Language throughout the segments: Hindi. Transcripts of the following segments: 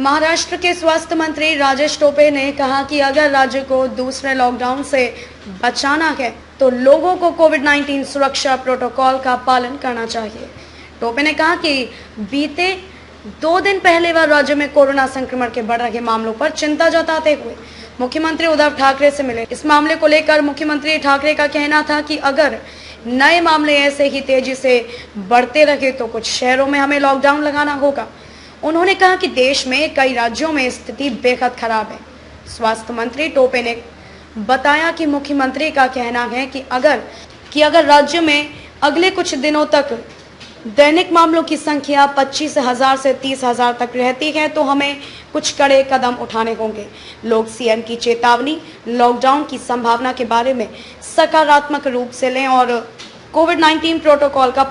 महाराष्ट्र के स्वास्थ्य मंत्री राजेश टोपे ने कहा कि अगर राज्य को दूसरे लॉकडाउन से बचाना है तो लोगों को कोविड-19 सुरक्षा प्रोटोकॉल का पालन करना चाहिए। टोपे ने कहा कि बीते 2 दिन पहले वह राज्य में कोरोना संक्रमण के बढ़ रहे मामलों पर चिंता जताते हुए मुख्यमंत्री उद्धव ठाकरे से मिले। इस मामले को लेकर मुख्यमंत्री ठाकरे का कहना था कि अगर नए मामले ऐसे ही तेजी से बढ़ते रहे तो कुछ शहरों में हमें लॉकडाउन लगाना होगा। उन्होंने कहा कि देश में कई राज्यों में स्थिति बेहद खराब है। स्वास्थ्य मंत्री टोपे ने बताया कि मुख्यमंत्री का कहना है कि अगर राज्य में अगले कुछ दिनों तक दैनिक मामलों की संख्या 25,000 से 30,000 तक रहती है तो हमें कुछ कड़े कदम उठाने होंगे। लोग सीएम की चेतावनी, लॉकडाउन की संभावना के बारे में सकारात्मक रूप से लें और कोविड-19 प्रोटोकॉल का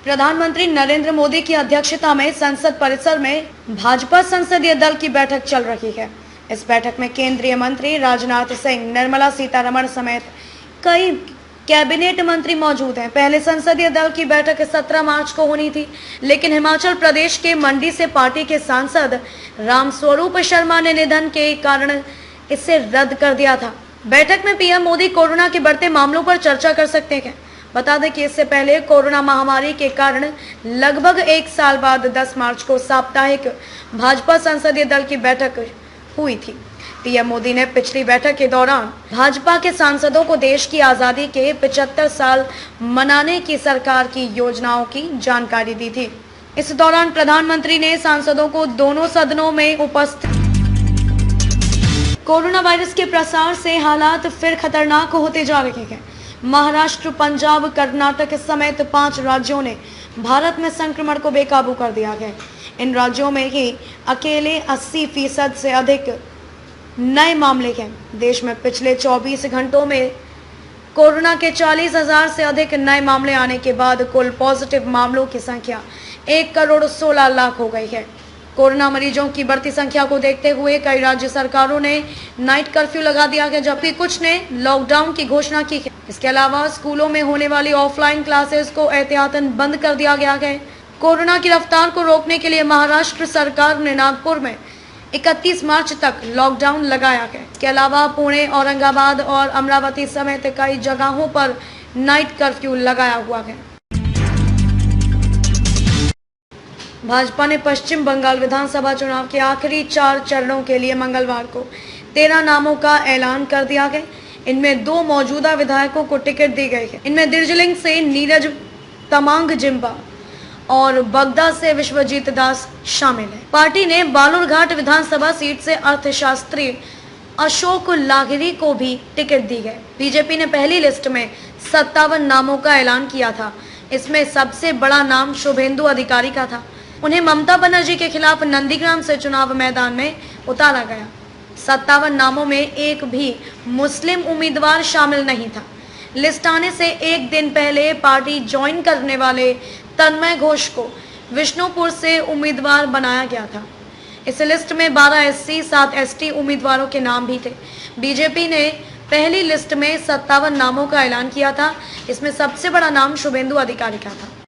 प्रधानमंत्री नरेंद्र मोदी की अध्यक्षता में संसद परिसर में भाजपा संसदीय दल की बैठक चल रही है। इस बैठक में केंद्रीय मंत्री राजनाथ सिंह, निर्मला सीतारमण समेत कई कैबिनेट मंत्री मौजूद हैं। पहले संसदीय दल की बैठक 17 मार्च को होनी थी, लेकिन हिमाचल प्रदेश के मंडी से पार्टी के सांसद रामस्वरूप शर्मा ने निधन के कारण इसे रद्द कर दिया था। बैठक में पीएम मोदी कोरोना के बढ़ते मामलों पर चर्चा कर सकते हैं। बता दें कि इससे पहले कोरोना महामारी के कारण लगभग 1 साल बाद 10 मार्च को साप्ताहिक भाजपा संसदीय दल की बैठक हुई थी। पीएम मोदी ने पिछली बैठक के दौरान भाजपा के सांसदों को देश की आजादी के 75 साल मनाने की सरकार की योजनाओं की जानकारी दी थी। इस दौरान प्रधानमंत्री ने सांसदों को दोनों सदनों में उपस्थित कोरोना वायरस के प्रसार से हालात फिर खतरनाक होते जा रहे हैं। महाराष्ट्र, पंजाब, कर्नाटक समेत 5 राज्यों ने भारत में संक्रमण को बेकाबू कर दिया है। इन राज्यों में ही अकेले 80% से अधिक नए मामले हैं। देश में पिछले 24 घंटों में कोरोना के 40,000 से अधिक नए मामले आने के बाद कुल पॉजिटिव मामलों की संख्या 1,16,00,000 हो गई है। कोरोना मरीजों की बढ़ती संख्या को देखते हुए कई राज्य सरकारों ने नाइट कर्फ्यू लगा दिया है, जबकि कुछ ने लॉकडाउन की घोषणा की है। इसके अलावा स्कूलों में होने वाली ऑफलाइन क्लासेस को एहतियातन बंद कर दिया गया है। कोरोना की रफ्तार को रोकने के लिए महाराष्ट्र सरकार ने नागपुर में 31 मार्च तक लॉकडाउन लगाया है। इसके अलावा पुणे, औरंगाबाद और अमरावती समेत कई जगहों पर नाइट कर्फ्यू लगाया हुआ है। भाजपा ने पश्चिम बंगाल विधानसभा चुनाव के आखिरी 4 चरणों के लिए मंगलवार को 13 नामों का ऐलान कर दिया है। इनमें 2 मौजूदा विधायकों को टिकट दी गई है। इनमें दार्जिलिंग से नीरज तमांग जिम्बा और बगदा से विश्वजीत दास शामिल है। पार्टी ने बालूरघाट विधानसभा सीट से अर्थशास्त्री अशोक लाहिरी को भी टिकट दी है। बीजेपी ने पहली लिस्ट में 57 नामों का ऐलान किया था। इसमें सबसे बड़ा नाम शुभेंदु अधिकारी का था। उन्हें ममता बनर्जी के खिलाफ नंदीग्राम से चुनाव मैदान में उतारा गया। 57 नामों में एक भी मुस्लिम उम्मीदवार शामिल नहीं था। लिस्ट आने से एक दिन पहले पार्टी ज्वाइन करने वाले तन्मय घोष को विष्णुपुर से उम्मीदवार बनाया गया था। इस लिस्ट में 12 SC, 7 ST उम्मीदवारों के नाम भी थे। बीजेपी ने पहली लिस्ट में 57 नामों का ऐलान किया था। इसमें सबसे बड़ा नाम शुभेंदु अधिकारी का था।